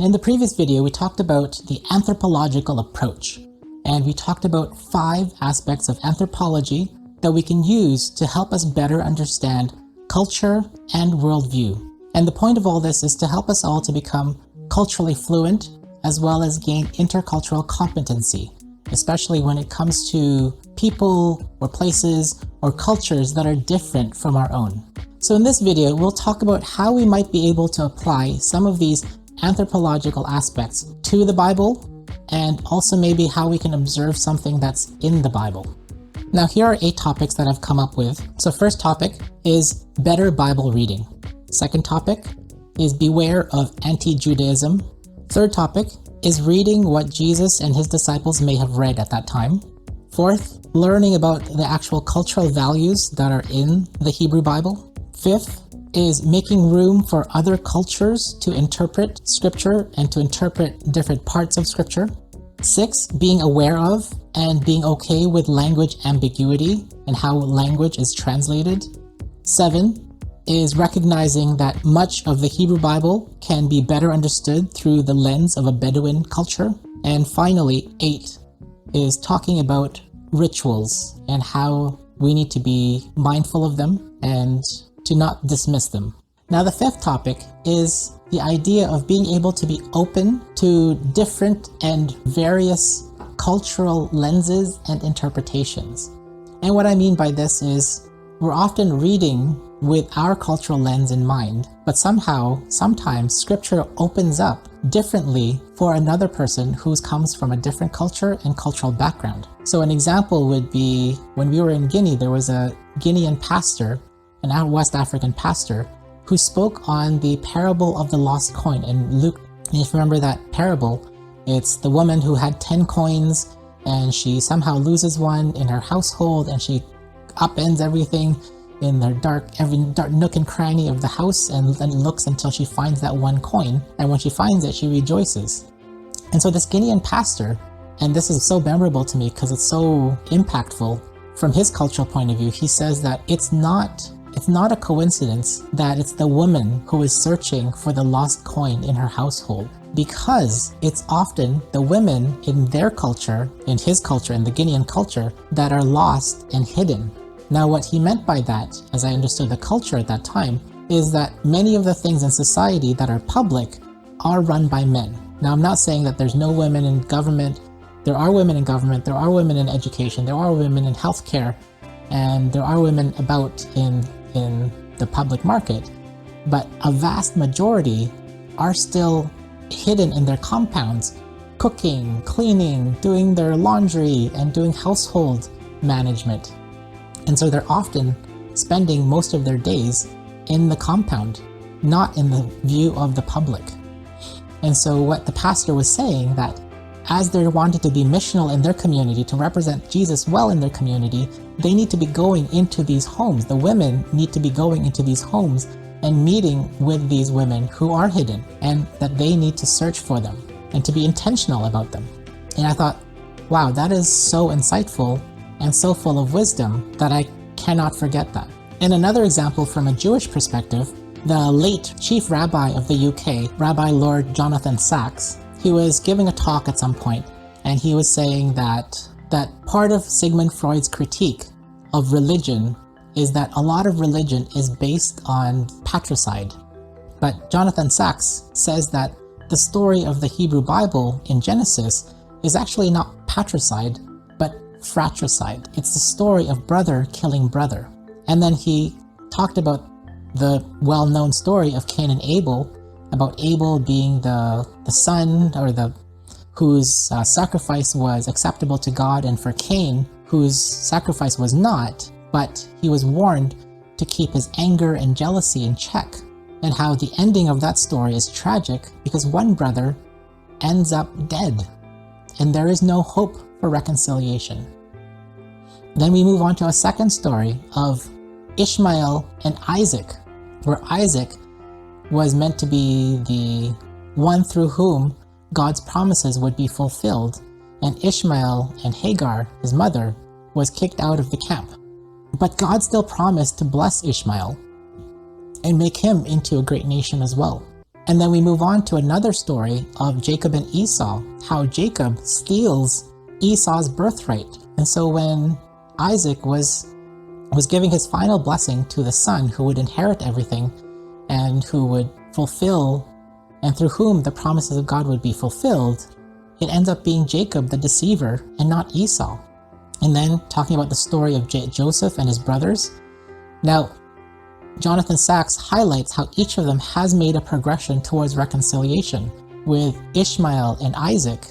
In the previous video, we talked about the anthropological approach, and we talked about 5 aspects of anthropology that we can use to help us better understand culture and worldview. And the point of all this is to help us all to become culturally fluent, as well as gain intercultural competency, especially when it comes to people or places or cultures that are different from our own. So in this video, we'll talk about how we might be able to apply some of these anthropological aspects to the Bible, and also maybe how we can observe something that's in the Bible. Now here are 8 topics that I've come up with. So first topic is better Bible reading. Second topic is beware of anti-Judaism. Third topic is reading what Jesus and his disciples may have read at that time. Fourth, learning about the actual cultural values that are in the Hebrew Bible. Fifth is making room for other cultures to interpret scripture and to interpret different parts of scripture. 6, being aware of and being okay with language ambiguity and how language is translated. 7 is recognizing that much of the Hebrew Bible can be better understood through the lens of a Bedouin culture. And finally, 8 is talking about rituals and how we need to be mindful of them and to not dismiss them. Now the 5th topic is the idea of being able to be open to different and various cultural lenses and interpretations. And what I mean by this is we're often reading with our cultural lens in mind, but sometimes scripture opens up differently for another person who comes from a different culture and cultural background. So an example would be when we were in Guinea, there was a Guinean pastor, an West African pastor, who spoke on the parable of the lost coin. And Luke, if you remember that parable, it's the woman who had 10 coins and she somehow loses one in her household and she upends everything in every dark nook and cranny of the house and then looks until she finds that one coin. And when she finds it, she rejoices. And so this Guinean pastor, and this is so memorable to me because it's so impactful from his cultural point of view, he says that it's not a coincidence that it's the woman who is searching for the lost coin in her household, because it's often the women in their culture, in his culture, in the Guinean culture, that are lost and hidden. Now what he meant by that, as I understood the culture at that time, is that many of the things in society that are public are run by men. Now I'm not saying that there's no women in government. There are women in government, there are women in education, there are women in healthcare, and there are women about in the public market, but a vast majority are still hidden in their compounds, cooking, cleaning, doing their laundry, and doing household management. And so they're often spending most of their days in the compound, not in the view of the public. And so what the pastor was saying, that as they're wanting to be missional in their community, to represent Jesus well in their community, they need to be going into these homes. The women need to be going into these homes and meeting with these women who are hidden, and that they need to search for them and to be intentional about them. And I thought, wow, that is so insightful and so full of wisdom that I cannot forget that. And another example from a Jewish perspective, the late chief rabbi of the UK, Rabbi Lord Jonathan Sacks, he was giving a talk at some point, and he was saying that part of Sigmund Freud's critique of religion is that a lot of religion is based on patricide. But Jonathan Sacks says that the story of the Hebrew Bible in Genesis is actually not patricide, but fratricide. It's the story of brother killing brother. And then he talked about the well-known story of Cain and Abel, about Abel being the son or whose sacrifice was acceptable to God, and for Cain, whose sacrifice was not, but he was warned to keep his anger and jealousy in check, and how the ending of that story is tragic because one brother ends up dead, and there is no hope for reconciliation. Then we move on to a second story of Ishmael and Isaac, where Isaac was meant to be the one through whom God's promises would be fulfilled, and Ishmael and Hagar, his mother, was kicked out of the camp. But God still promised to bless Ishmael and make him into a great nation as well. And then we move on to another story of Jacob and Esau, how Jacob steals Esau's birthright. And so when Isaac was giving his final blessing to the son who would inherit everything and who would fulfill, and through whom the promises of God would be fulfilled, it ends up being Jacob the deceiver and not Esau. And then talking about the story of Joseph and his brothers. Now, Jonathan Sacks highlights how each of them has made a progression towards reconciliation. With Ishmael and Isaac,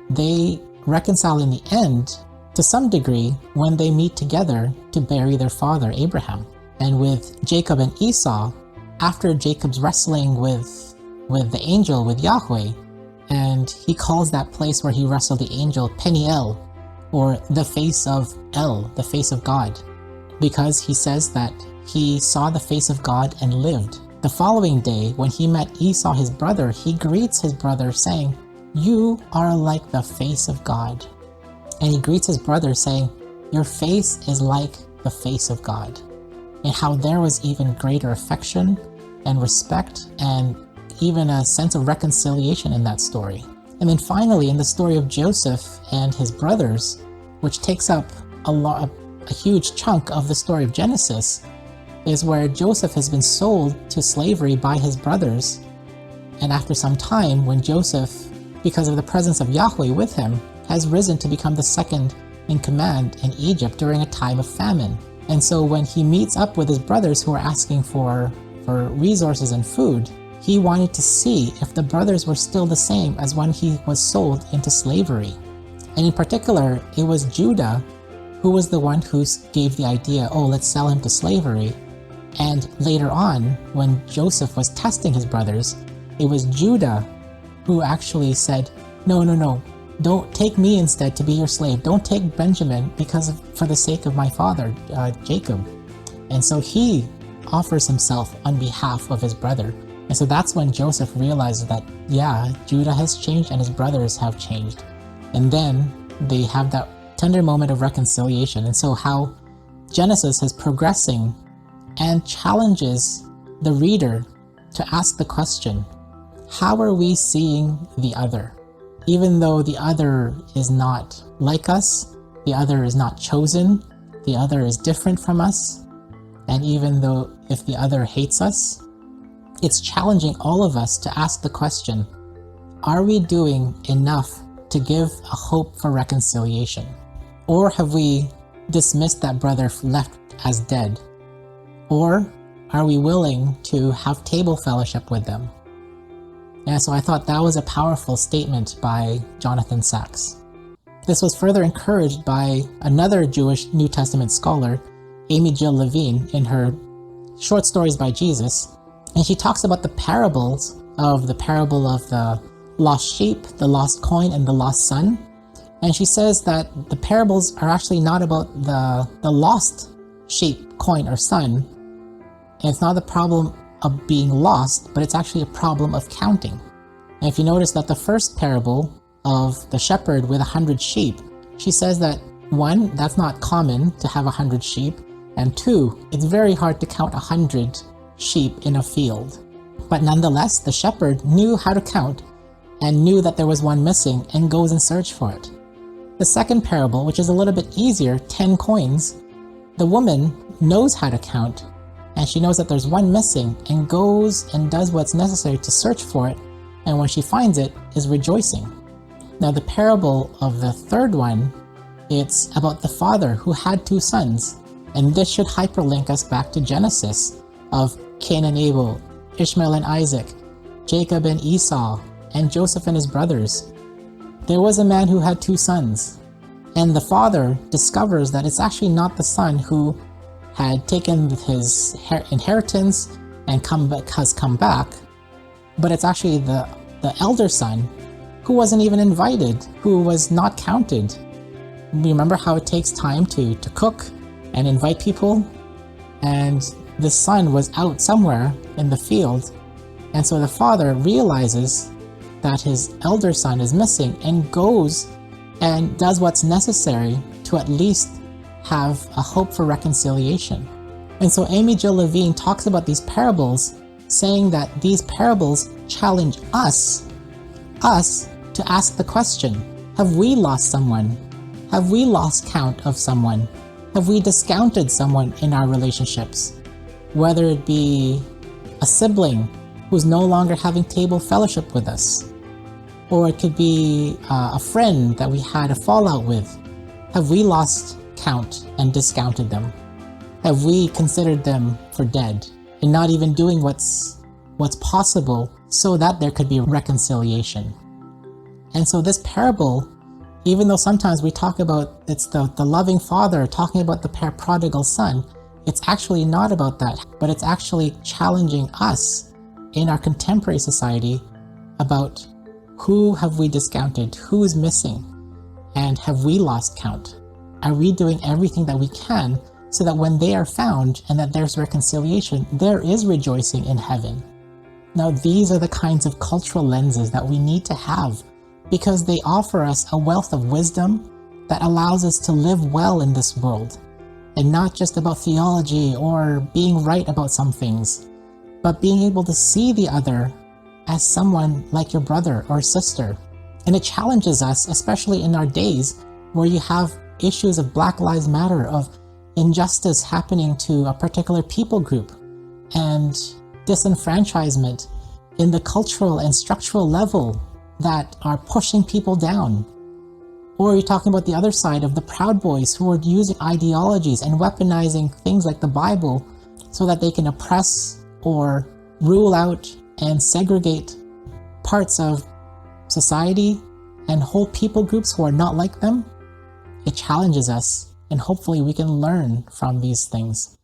they reconcile in the end to some degree when they meet together to bury their father Abraham. And with Jacob and Esau, after Jacob's wrestling with the angel, with Yahweh, and he calls that place where he wrestled the angel Peniel, or the face of El, the face of God, because he says that he saw the face of God and lived. The following day, when he met Esau, his brother, he greets his brother saying, "You are like the face of God." And he greets his brother saying, "Your face is like the face of God." And how there was even greater affection and respect and even a sense of reconciliation in that story. And then finally, in the story of Joseph and his brothers, which takes up a huge chunk of the story of Genesis, is where Joseph has been sold to slavery by his brothers. And after some time, when Joseph, because of the presence of Yahweh with him, has risen to become the second in command in Egypt during a time of famine. And so when he meets up with his brothers who are asking for resources and food, he wanted to see if the brothers were still the same as when he was sold into slavery. And in particular, it was Judah who was the one who gave the idea, oh, let's sell him to slavery. And later on, when Joseph was testing his brothers, it was Judah who actually said, no, don't take me instead to be your slave. Don't take Benjamin for the sake of my father, Jacob. And so he offers himself on behalf of his brother. And so that's when Joseph realizes that, yeah, Judah has changed and his brothers have changed. And then they have that tender moment of reconciliation. And so how Genesis is progressing and challenges the reader to ask the question, how are we seeing the other? Even though the other is not like us, the other is not chosen, the other is different from us, and even though if the other hates us, it's challenging all of us to ask the question, are we doing enough to give a hope for reconciliation? Or have we dismissed that brother left as dead? Or are we willing to have table fellowship with them? And so I thought that was a powerful statement by Jonathan Sacks. This was further encouraged by another Jewish New Testament scholar, Amy Jill Levine, in her Short Stories by Jesus. And she talks about the parable of the lost sheep, the lost coin, and the lost son. And she says that the parables are actually not about the lost sheep, coin, or son. And it's not the problem of being lost, but it's actually a problem of counting. And if you notice that the first parable of the shepherd with 100 sheep, she says that 1, that's not common to have 100 sheep, and 2, it's very hard to count 100 sheep in a field. But nonetheless, the shepherd knew how to count and knew that there was one missing and goes in search for it. The second parable, which is a little bit easier, 10 coins, the woman knows how to count and she knows that there's one missing and goes and does what's necessary to search for it, and when she finds it, is rejoicing. Now the parable of the third one, it's about the father who had 2 sons, and this should hyperlink us back to Genesis of Cain and Abel, Ishmael and Isaac, Jacob and Esau, and Joseph and his brothers. There was a man who had 2 sons, and the father discovers that it's actually not the son who had taken his inheritance and has come back, but it's actually the elder son who wasn't even invited, who was not counted. Remember how it takes time to cook and invite people? And the son was out somewhere in the field, and so the father realizes that his elder son is missing and goes and does what's necessary to at least have a hope for reconciliation. And so Amy Jill Levine talks about these parables, saying that these parables challenge us to ask the question, have we lost someone? Have we lost count of someone? Have we discounted someone in our relationships? Whether it be a sibling who's no longer having table fellowship with us, or it could be a friend that we had a fallout with. Have we lost count and discounted them? Have we considered them for dead and not even doing what's possible so that there could be reconciliation? And so this parable, even though sometimes we talk about it's the loving father talking about the prodigal son, it's actually not about that, but it's actually challenging us in our contemporary society about who have we discounted, who is missing, and have we lost count? Are we doing everything that we can so that when they are found and that there's reconciliation, there is rejoicing in heaven? Now, these are the kinds of cultural lenses that we need to have because they offer us a wealth of wisdom that allows us to live well in this world, and not just about theology or being right about some things, but being able to see the other as someone like your brother or sister. And it challenges us, especially in our days where you have issues of Black Lives Matter, of injustice happening to a particular people group, and disenfranchisement in the cultural and structural level that are pushing people down. Or you're talking about the other side of the Proud Boys who are using ideologies and weaponizing things like the Bible so that they can oppress or rule out and segregate parts of society and whole people groups who are not like them. It challenges us, and hopefully we can learn from these things.